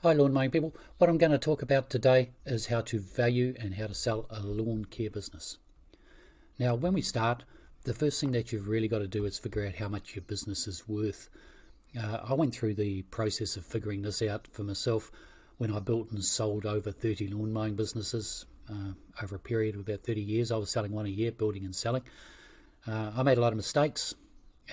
Hi lawn mowing people. What I'm going to talk about today is how to value and how to sell a lawn care business. Now when we start, the first thing that you've really got to do is figure out how much your business is worth. I went through the process of figuring this out for myself when I built and sold over 30 lawn mowing businesses over a period of about 30 years. I was selling one a year, building and selling. I made a lot of mistakes,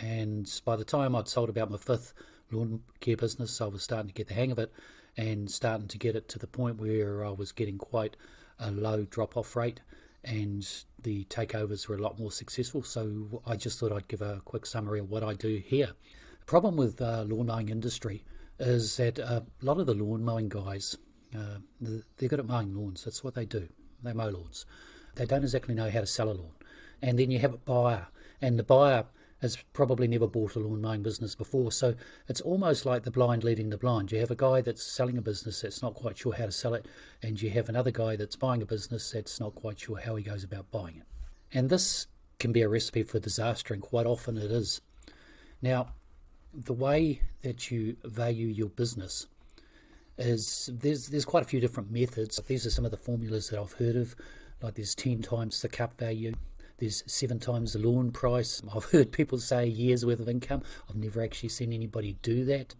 and by the time I'd sold about my fifth lawn care business, I was starting to get the hang of it and starting to get it to the point where I was getting quite a low drop-off rate and the takeovers were a lot more successful. So I just thought I'd give a quick summary of what I do here. The problem with the lawn mowing industry is that a lot of the lawn mowing guys, they're good at mowing lawns. That's what they do. They mow lawns. They don't exactly know how to sell a lawn. And then you have a buyer, and the buyer has probably never bought a lawn mowing business before, so it's almost like the blind leading the blind. You have a guy that's selling a business that's not quite sure how to sell it, and you have another guy that's buying a business that's not quite sure how he goes about buying it. And this can be a recipe for disaster, and quite often it is. Now, the way that you value your business is there's quite a few different methods. These are some of the formulas that I've heard of, like there's 10 times the cup value. There's 7 times the lawn price. I've heard people say a year's worth of income. I've never actually seen anybody do that.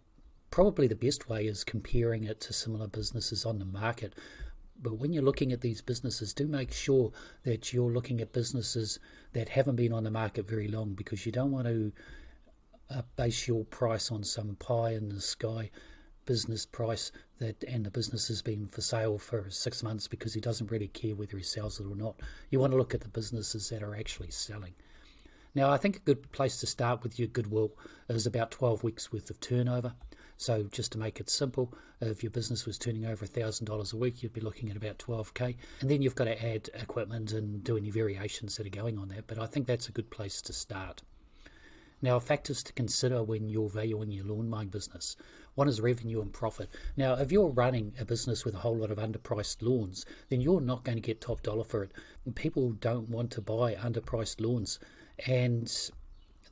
Probably the best way is comparing it to similar businesses on the market. But when you're looking at these businesses, do make sure that you're looking at businesses that haven't been on the market very long, because you don't want to base your price on some pie in the sky business price and the business has been for sale for 6 months because he doesn't really care whether he sells it or not. You want to look at the businesses that are actually selling. Now, I think a good place to start with your goodwill is about 12 weeks worth of turnover. So just to make it simple, if your business was turning over $1,000 a week, you'd be looking at about 12k, and then you've got to add equipment and do any variations that are going on that, but I think that's a good place to start. Now, factors to consider when you're valuing your lawn mowing business. One is revenue and profit. Now, if you're running a business with a whole lot of underpriced lawns, then you're not going to get top dollar for it. People don't want to buy underpriced lawns, and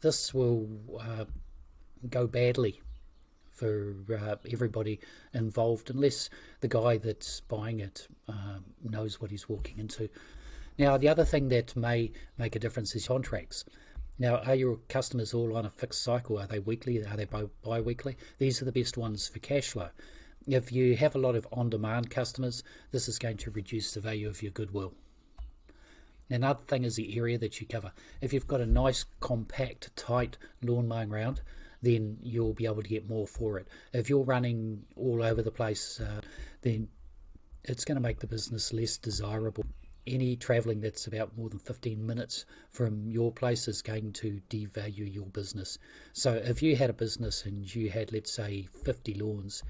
this will go badly for everybody involved, unless the guy that's buying it knows what he's walking into. Now, the other thing that may make a difference is contracts. Now, are your customers all on a fixed cycle? Are they weekly? Are they bi-weekly? These are the best ones for cash flow. If you have a lot of on-demand customers, this is going to reduce the value of your goodwill. Another thing is the area that you cover. If you've got a nice, compact, tight lawn mowing round, then you'll be able to get more for it. If you're running all over the place, then it's going to make the business less desirable. Any travelling that's about more than 15 minutes from your place is going to devalue your business. So if you had a business and you had, let's say, 50 lawns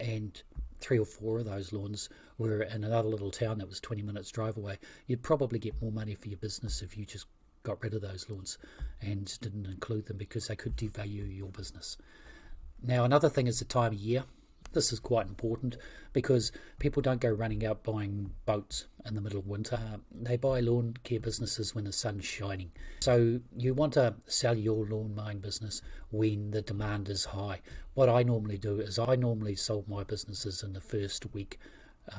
and 3 or 4 of those lawns were in another little town that was 20 minutes drive away, you'd probably get more money for your business if you just got rid of those lawns and didn't include them, because they could devalue your business. Now, another thing is the time of year. This is quite important because people don't go running out buying boats in the middle of winter. They buy lawn care businesses when the sun's shining. So you want to sell your lawn mowing business when the demand is high. What I normally do is I normally sold my businesses in the first week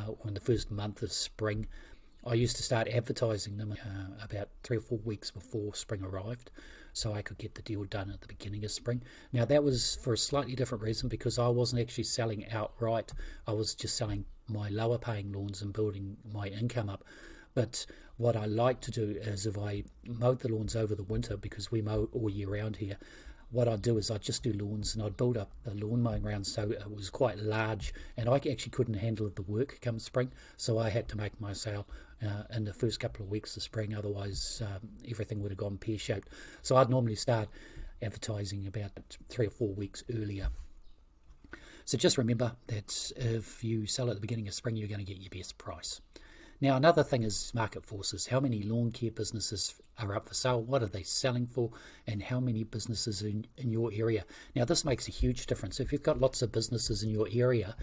or in the first month of spring. I used to start advertising them about 3 or 4 weeks before spring arrived, so I could get the deal done at the beginning of spring. Now, that was for a slightly different reason, because I wasn't actually selling outright. I was just selling my lower paying lawns and building my income up. But what I like to do is, if I mowed the lawns over the winter, because we mow all year round here, what I'd do is I'd just do lawns and I'd build up the lawn mowing round so it was quite large, and I actually couldn't handle the work come spring, so I had to make my sale in the first couple of weeks of spring, otherwise everything would have gone pear-shaped. So I'd normally start advertising about 3 or 4 weeks earlier. So just remember that if you sell at the beginning of spring, you're going to get your best price. Now, another thing is market forces. How many lawn care businesses are up for sale? What are they selling for? And how many businesses in your area? Now, this makes a huge difference. If you've got lots of businesses in your area,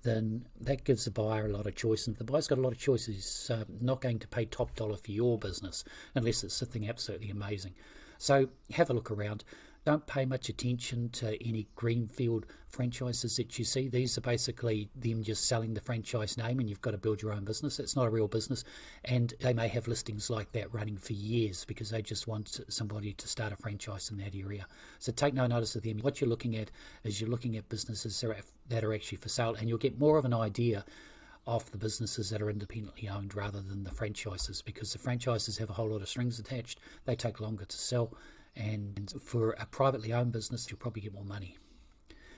then that gives the buyer a lot of choice. And if the buyer's got a lot of choice, he's not going to pay top dollar for your business unless it's something absolutely amazing. So have a look around. Don't pay much attention to any greenfield franchises that you see. These are basically them just selling the franchise name, and you've got to build your own business. It's not a real business, and they may have listings like that running for years because they just want somebody to start a franchise in that area. So take no notice of them. What you're looking at is you're looking at businesses that are actually for sale, and you'll get more of an idea of the businesses that are independently owned rather than the franchises, because the franchises have a whole lot of strings attached. They take longer to sell, and for a privately owned business you'll probably get more money.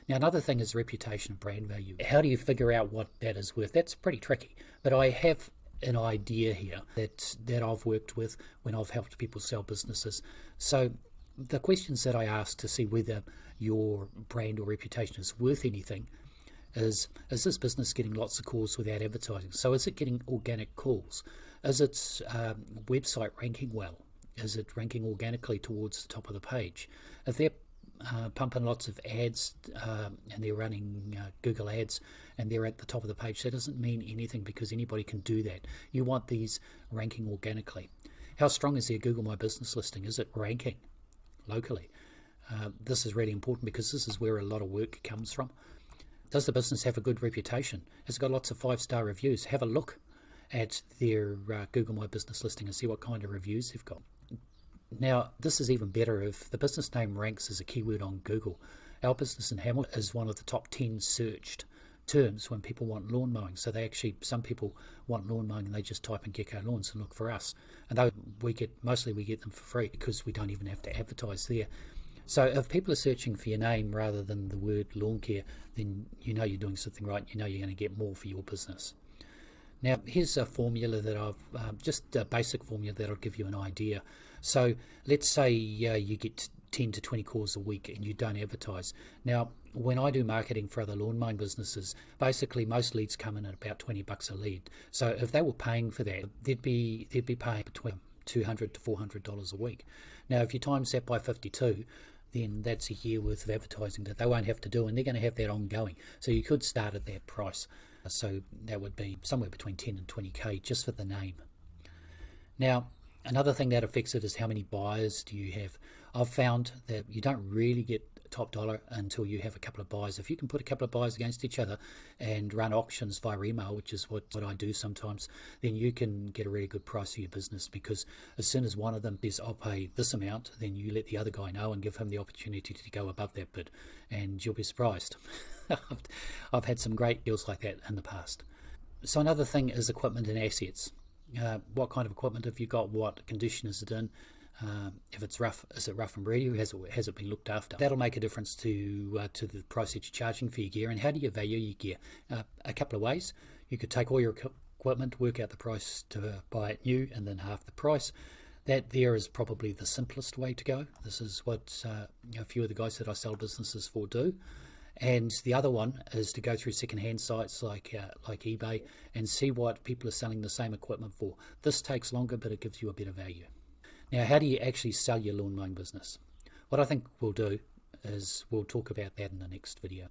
Now, another thing is reputation and brand value. How do you figure out what that is worth? That's pretty tricky, but I have an idea here that I've worked with when I've helped people sell businesses. So the questions that I ask to see whether your brand or reputation is worth anything is this business getting lots of calls without advertising? So is it getting organic calls? Is its website ranking well? Is it ranking organically towards the top of the page? If they're pumping lots of ads and they're running Google ads and they're at the top of the page, that doesn't mean anything because anybody can do that. You want these ranking organically. How strong is their Google My Business listing? Is it ranking locally? This is really important because this is where a lot of work comes from. Does the business have a good reputation? Has it got lots of 5-star reviews? Have a look at their Google My Business listing and see what kind of reviews they've got. Now, this is even better if the business name ranks as a keyword on Google. Our business in Hamilton is one of the top 10 searched terms when people want lawn mowing. So some people want lawn mowing and they just type in Gecko Lawns and look for us. And we get them for free because we don't even have to advertise there. So if people are searching for your name rather than the word lawn care, then you know you're doing something right. You know you're going to get more for your business. Now, here's a formula that I've, just a basic formula that'll give you an idea. So let's say you get 10 to 20 calls a week and you don't advertise. Now, when I do marketing for other lawn mowing businesses, basically most leads come in at about $20 a lead. So if they were paying for that, they'd be paying between $200 to $400 a week. Now, if you times that by 52, then that's a year worth of advertising that they won't have to do, and they're going to have that ongoing. So you could start at that price. So that would be somewhere between 10 and 20k just for the name. Now, another thing that affects it is how many buyers do you have. I've found that you don't really get top dollar until you have a couple of buyers. If you can put a couple of buyers against each other and run auctions via email, which is what I do sometimes, then you can get a really good price for your business, because as soon as one of them says, I'll pay this amount, then you let the other guy know and give him the opportunity to go above that bid, and you'll be surprised. I've had some great deals like that in the past. So another thing is equipment and assets. What kind of equipment have you got? What condition is it in? If it's rough, is it rough and ready, or has it been looked after? That'll make a difference to the price that you're charging for your gear. And how do you value your gear? A couple of ways. You could take all your equipment, work out the price to buy it new, and then half the price. That there is probably the simplest way to go. This is what a few of the guys that I sell businesses for do. And the other one is to go through second-hand sites like eBay and see what people are selling the same equipment for. This takes longer, but it gives you a better value. Now, how do you actually sell your lawn mowing business? What I think we'll do is we'll talk about that in the next video.